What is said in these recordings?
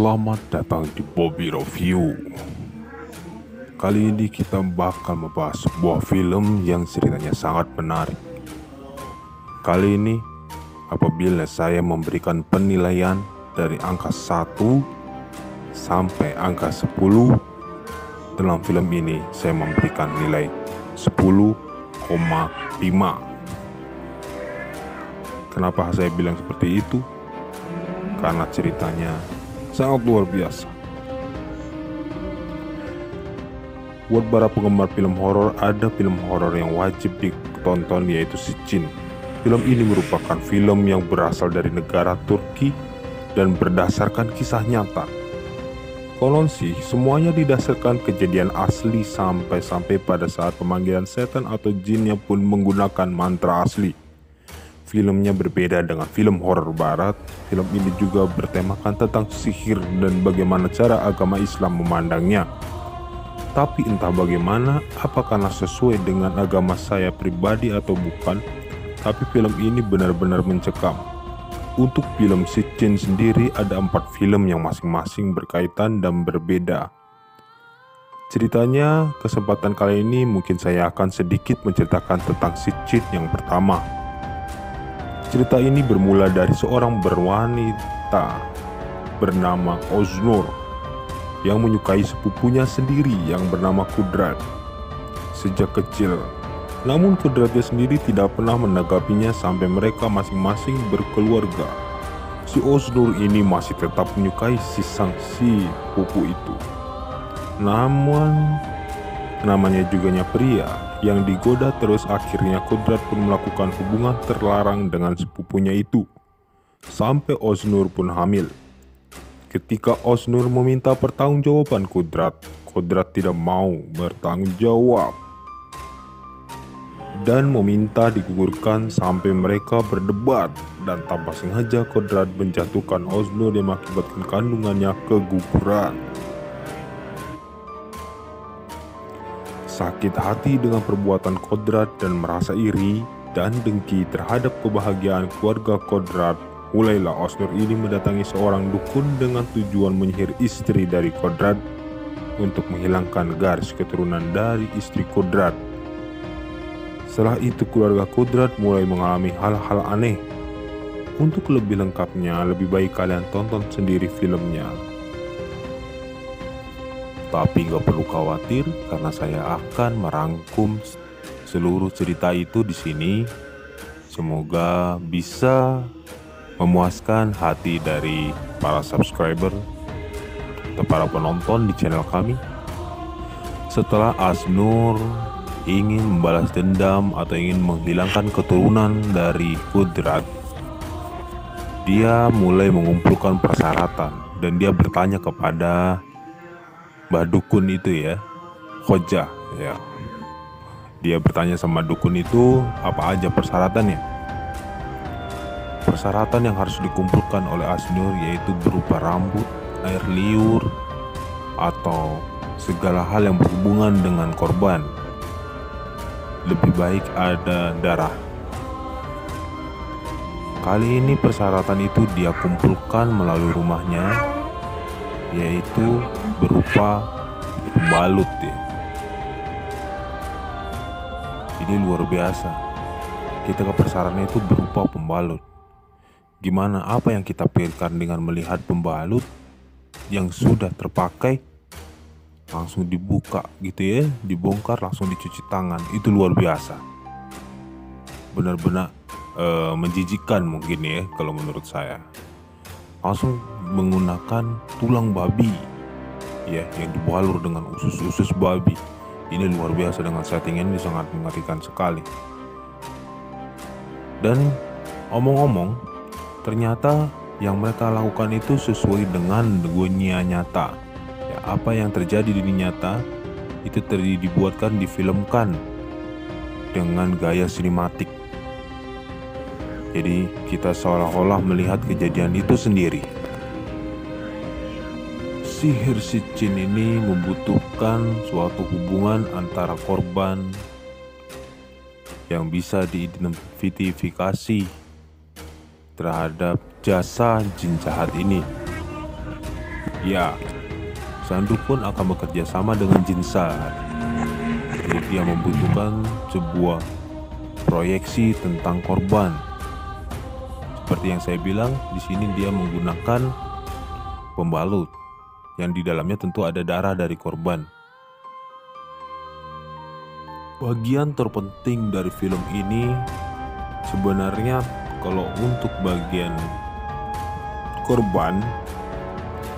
Selamat datang di Bobby Review. Kali ini kita bakal membahas sebuah film yang ceritanya sangat menarik. Kali ini apabila saya memberikan penilaian dari angka 1 sampai angka 10, dalam film ini saya memberikan nilai 10,5. Kenapa saya bilang seperti itu? Karena ceritanya sangat luar biasa. Buat para penggemar film horor, ada film horor yang wajib ditonton, yaitu Sitchin. Film ini merupakan film yang berasal dari negara Turki dan berdasarkan kisah nyata. Konon sih semuanya didasarkan kejadian asli, sampai pada saat pemanggilan setan atau jinnya pun menggunakan mantra asli. Filmnya berbeda dengan film horor barat. Film ini juga bertemakan tentang sihir dan bagaimana cara agama Islam memandangnya. Tapi entah bagaimana, apakah sesuai dengan agama saya pribadi atau bukan, tapi film ini benar-benar mencekam. Untuk film Sitchin sendiri ada 4 film yang masing-masing berkaitan dan berbeda. Ceritanya, kesempatan kali ini mungkin saya akan sedikit menceritakan tentang Sitchin yang pertama. Cerita ini bermula dari seorang berwanita bernama Oznur yang menyukai sepupunya sendiri yang bernama Kudrat sejak kecil. Namun Kudratnya sendiri tidak pernah menanggapinya sampai mereka masing-masing berkeluarga. Si Oznur ini masih tetap menyukai si sepupu itu. Namun namanya juga pria yang digoda terus. Akhirnya Kudrat pun melakukan hubungan terlarang dengan sepupunya itu, sampai Oznur pun hamil. Ketika Oznur meminta pertanggungjawaban Kudrat tidak mau bertanggung jawab dan meminta digugurkan sampai mereka berdebat, dan tanpa sengaja Kudrat menjatuhkan Oznur yang mengakibatkan kandungannya keguguran. Sakit hati dengan perbuatan Kudrat dan merasa iri dan dengki terhadap kebahagiaan keluarga Kudrat, mulailah Oznur ini mendatangi seorang dukun dengan tujuan menyihir istri dari Kudrat untuk menghilangkan garis keturunan dari istri Kudrat. Setelah itu keluarga Kudrat mulai mengalami hal-hal aneh. Untuk lebih lengkapnya, lebih baik kalian tonton sendiri filmnya. Tapi gak perlu khawatir karena saya akan merangkum seluruh cerita itu di sini. Semoga bisa memuaskan hati dari para subscriber atau para penonton di channel kami. Setelah Oznur ingin membalas dendam atau ingin menghilangkan keturunan dari Kudrat, dia mulai mengumpulkan persyaratan dan dia bertanya kepada Mbah Dukun itu ya, Hoja ya. Dia bertanya sama dukun itu apa aja persyaratannya. Persyaratan yang harus dikumpulkan oleh Oznur yaitu berupa rambut, air liur, atau segala hal yang berhubungan dengan korban. Lebih baik ada darah. Kali ini persyaratan itu dia kumpulkan melalui rumahnya, yaitu berupa pembalut ya. Ini luar biasa. Kita ke persyaratannya itu berupa pembalut. Gimana, apa yang kita pikirkan dengan melihat pembalut yang sudah terpakai langsung dibuka gitu ya, dibongkar langsung dicuci tangan. Itu luar biasa. Benar-benar menjijikkan mungkin ya kalau menurut saya. Langsung menggunakan tulang babi ya, yang dibalur dengan usus-usus babi. Ini luar biasa, dengan setting ini sangat mengerikan sekali. Dan omong-omong, ternyata yang mereka lakukan itu sesuai dengan dunia nyata ya. Apa yang terjadi di dunia nyata itu dibuatkan, difilmkan dengan gaya sinematik. Jadi kita seolah-olah melihat kejadian itu sendiri. Sihir Sitchin ini membutuhkan suatu hubungan antara korban yang bisa diidentifikasi terhadap jasa jin jahat ini. Ya, sang dukun akan bekerja sama dengan jin sahir. Jadi dia membutuhkan sebuah proyeksi tentang korban. Seperti yang saya bilang, di sini dia menggunakan pembalut yang di dalamnya tentu ada darah dari korban. Bagian terpenting dari film ini sebenarnya kalau untuk bagian korban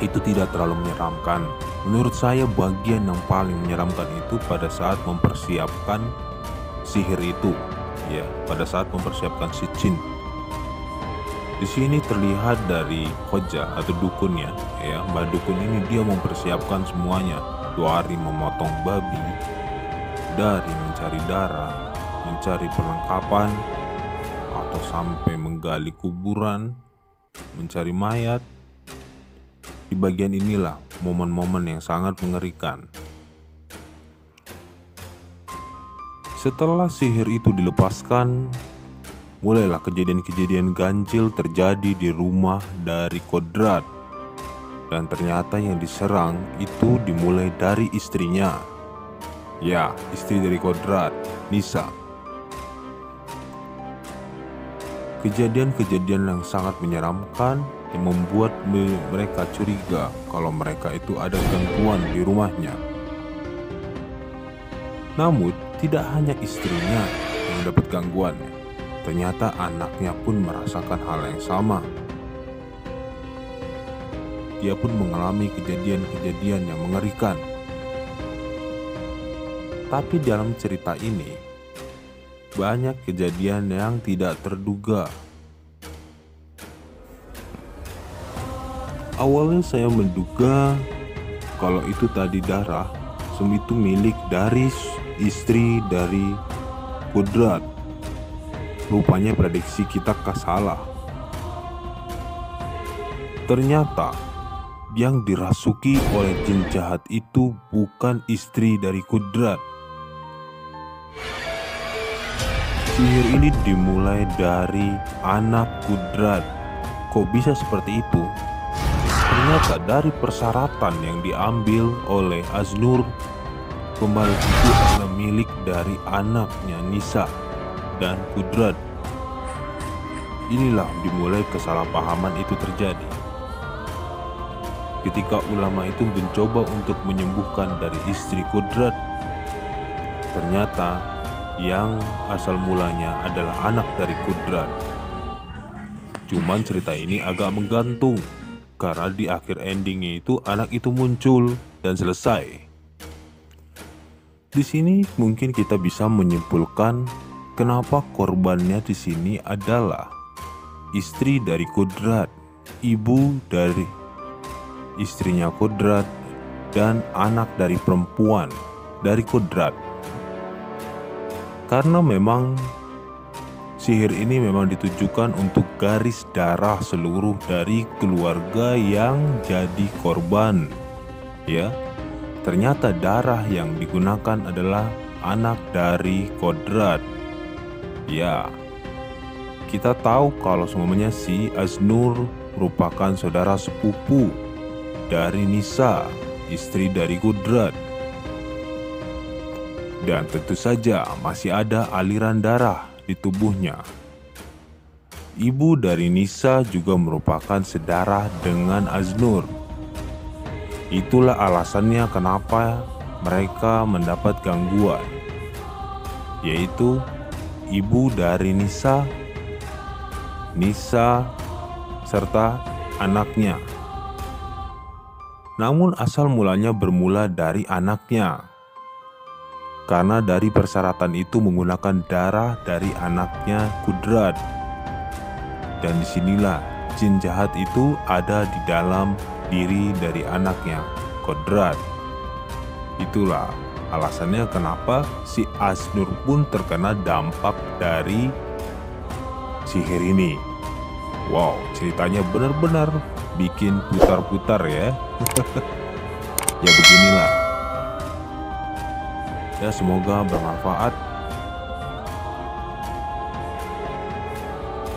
itu tidak terlalu menyeramkan. Menurut saya bagian yang paling menyeramkan itu pada saat mempersiapkan sihir itu, ya, pada saat mempersiapkan si jin. Di sini terlihat dari Khoja atau dukunnya, ya, Mbak Dukun ini dia mempersiapkan semuanya. 2 hari memotong babi, dari mencari darah, mencari perlengkapan, atau sampai menggali kuburan, mencari mayat. Di bagian inilah momen-momen yang sangat mengerikan. Setelah sihir itu dilepaskan, mulailah kejadian-kejadian ganjil terjadi di rumah dari Kodrat. Dan ternyata yang diserang itu dimulai dari istrinya. Ya, istri dari Kodrat, Nisa. Kejadian-kejadian yang sangat menyeramkan yang membuat mereka curiga kalau mereka itu ada gangguan di rumahnya. Namun, tidak hanya istrinya yang mendapat gangguan, ternyata anaknya pun merasakan hal yang sama. Dia pun mengalami kejadian-kejadian yang mengerikan. Tapi dalam cerita ini, banyak kejadian yang tidak terduga. Awalnya saya menduga kalau itu tadi darah, itu milik dari istri dari Kodrat. Rupanya prediksi kita salah. Ternyata yang dirasuki oleh jin jahat itu bukan istri dari Kodrat. Sihir ini dimulai dari anak Kodrat. Kok bisa seperti itu? Ternyata dari persyaratan yang diambil oleh Aznur, pembalut itu adalah milik dari anaknya Nisa dan Kodrat. Inilah dimulai kesalahpahaman itu terjadi. Ketika ulama itu mencoba untuk menyembuhkan dari istri Kodrat, ternyata yang asal mulanya adalah anak dari Kodrat. Cuman cerita ini agak menggantung karena di akhir endingnya itu anak itu muncul dan selesai. Di sini mungkin kita bisa menyimpulkan kenapa korbannya di sini adalah istri dari Kodrat, ibu dari istrinya Kodrat, dan anak dari perempuan dari Kodrat. Karena memang sihir ini memang ditujukan untuk garis darah seluruh dari keluarga yang jadi korban. Ya, ternyata darah yang digunakan adalah anak dari Kodrat. Ya, kita tahu kalau semuanya si Aznur merupakan saudara sepupu dari Nisa, istri dari Kodrat. Dan tentu saja masih ada aliran darah di tubuhnya. Ibu dari Nisa juga merupakan sedarah dengan Aznur. Itulah alasannya kenapa mereka mendapat gangguan, yaitu ibu dari Nisa, serta anaknya. Namun asal mulanya bermula dari anaknya, karena dari persyaratan itu menggunakan darah dari anaknya Kodrat. Dan disinilah jin jahat itu ada di dalam diri dari anaknya Kodrat. Itulah alasannya kenapa si Aznur pun terkena dampak dari sihir ini. Wow, ceritanya benar-benar bikin putar-putar ya. Ya beginilah. Ya, semoga bermanfaat.